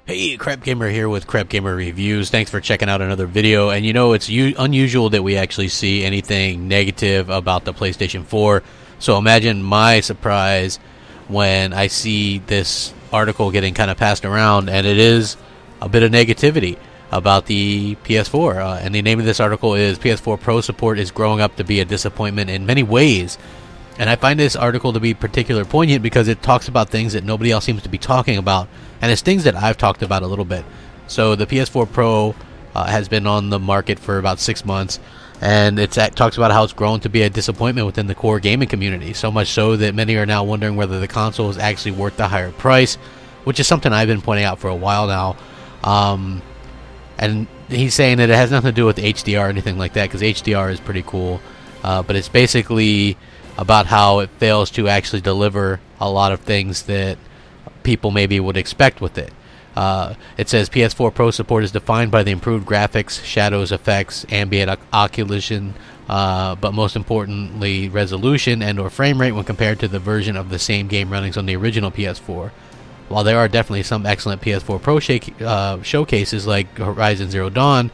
Hey, Crapgamer here with Crapgamer Reviews. Thanks for checking out another video. And you know, it's unusual that we actually see anything negative about the PlayStation 4. So imagine my surprise when I see this article getting kind of passed around, and it is a bit of negativity about the PS4. And the name of this article is PS4 Pro Support is Growing Up to be a Disappointment in Many Ways. And I find this article to be particularly poignant because it talks about things that nobody else seems to be talking about. And it's things that I've talked about a little bit. So the PS4 Pro has been on the market for about 6 months. And it talks about how it's grown to be a disappointment within the core gaming community. So much so that many are now wondering whether the console is actually worth the higher price. Which is something I've been pointing out for a while now. And he's saying that it has nothing to do with HDR or anything like that. Because HDR is pretty cool. But it's basically about how it fails to actually deliver a lot of things that people maybe would expect with it. It says PS4 Pro support is defined by the improved graphics, shadows, effects, ambient occlusion, but most importantly resolution and or frame rate when compared to the version of the same game runnings on the original PS4. While there are definitely some excellent PS4 Pro showcases like Horizon Zero Dawn,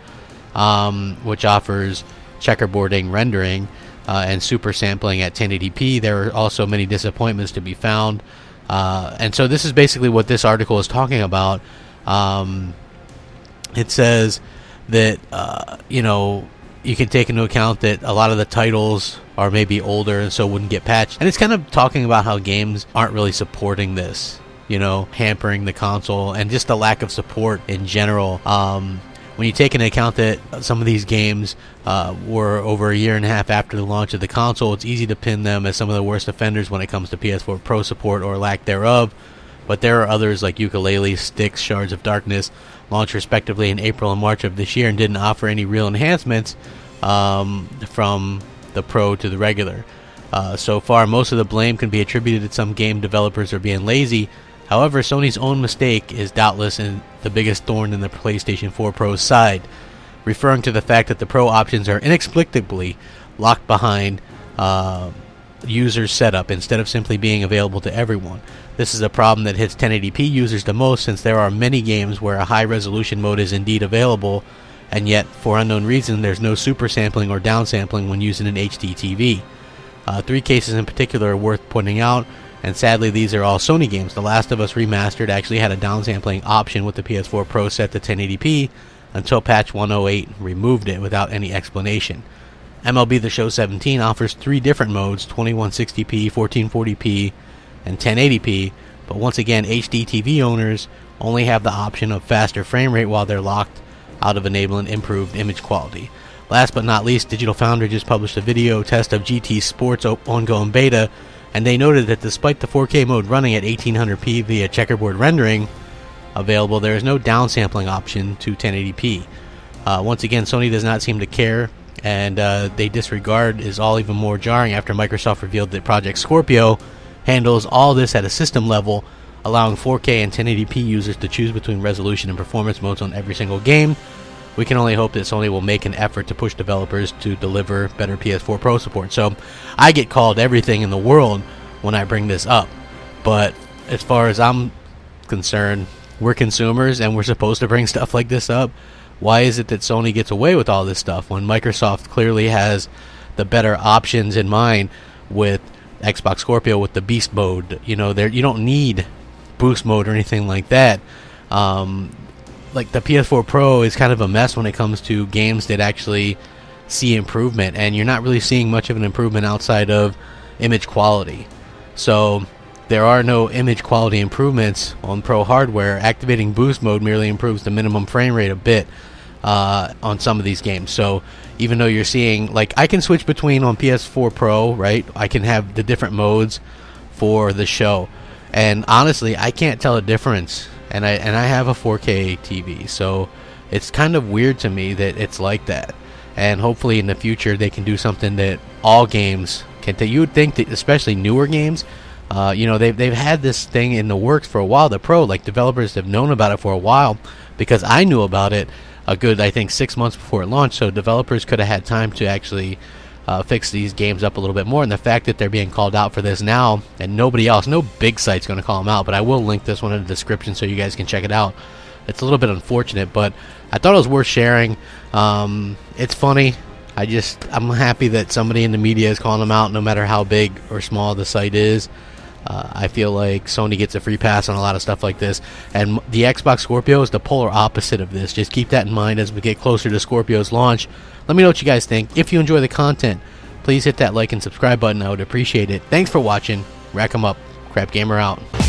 which offers checkerboarding rendering and super sampling at 1080p, there are also many disappointments to be found. And so this is basically what this article is talking about. It says that you know, you can take into account that a lot of the titles are maybe older and so wouldn't get patched, and it's kind of talking about how games aren't really supporting this, you know, hampering the console and just the lack of support in general. When you take into account that some of these games were over a year and a half after the launch of the console, it's easy to pin them as some of the worst offenders when it comes to PS4 Pro support or lack thereof. But there are others like Yooka-Laylee, Styx, Shards of Darkness, launched respectively in April and March of this year and didn't offer any real enhancements from the Pro to the regular. So far, most of the blame can be attributed to some game developers are being lazy. However, Sony's own mistake is doubtless the biggest thorn in the PlayStation 4 Pro's side, referring to the fact that the Pro options are inexplicably locked behind users' setup instead of simply being available to everyone. This is a problem that hits 1080p users the most, since there are many games where a high-resolution mode is indeed available, and yet, for unknown reason, there's no super sampling or downsampling when using an HD TV. 3 cases in particular are worth pointing out, and sadly these are all Sony games. The Last of Us Remastered actually had a downsampling option with the PS4 Pro set to 1080p until patch 108 removed it without any explanation. MLB The Show 17 offers 3 different modes, 2160p, 1440p, and 1080p, but once again HD TV owners only have the option of faster frame rate while they're locked out of enabling improved image quality. Last but not least, Digital Foundry just published a video test of GT Sports ongoing beta, and they noted that despite the 4K mode running at 1800p via checkerboard rendering available, there is no downsampling option to 1080p. Once again, Sony does not seem to care, and they disregard is all even more jarring after Microsoft revealed that Project Scorpio handles all this at a system level, allowing 4K and 1080p users to choose between resolution and performance modes on every single game. We can only hope that Sony will make an effort to push developers to deliver better PS4 Pro support. So I get called everything in the world when I bring this up, but as far as I'm concerned, we're consumers and we're supposed to bring stuff like this up. Why is it that Sony gets away with all this stuff when Microsoft clearly has the better options in mind with Xbox Scorpio with the Beast mode? You know, you don't need boost mode or anything like that. Like the PS4 Pro is kind of a mess when it comes to games that actually see improvement, and you're not really seeing much of an improvement outside of image quality. So there are no image quality improvements on Pro hardware. Activating boost mode merely improves the minimum frame rate a bit on some of these games. So even though you're seeing, like, I can switch between on PS4 Pro, right? I can have the different modes for the show, and honestly I can't tell a difference. And I have a 4K TV, so it's kind of weird to me that it's like that. And hopefully in the future they can do something that all games can do. You would think that especially newer games, you know, they've had this thing in the works for a while. The Pro, like, developers have known about it for a while, because I knew about it a good, I think, 6 months before it launched. So developers could have had time to actually fix these games up a little bit more. And the fact that they're being called out for this now, and nobody else, no big site's going to call them out, but I will link this one in the description so you guys can check it out. it's a little bit unfortunate, but I thought it was worth sharing. It's funny. I'm happy that somebody in the media is calling them out, no matter how big or small the site is. I feel like Sony gets a free pass on a lot of stuff like this, and the Xbox Scorpio is the polar opposite of this. Just keep that in mind as we get closer to Scorpio's launch. Let me know what you guys think. If you enjoy the content, please hit that like and subscribe button. I would appreciate it. Thanks for watching. Rack 'em up. Crapgamer out.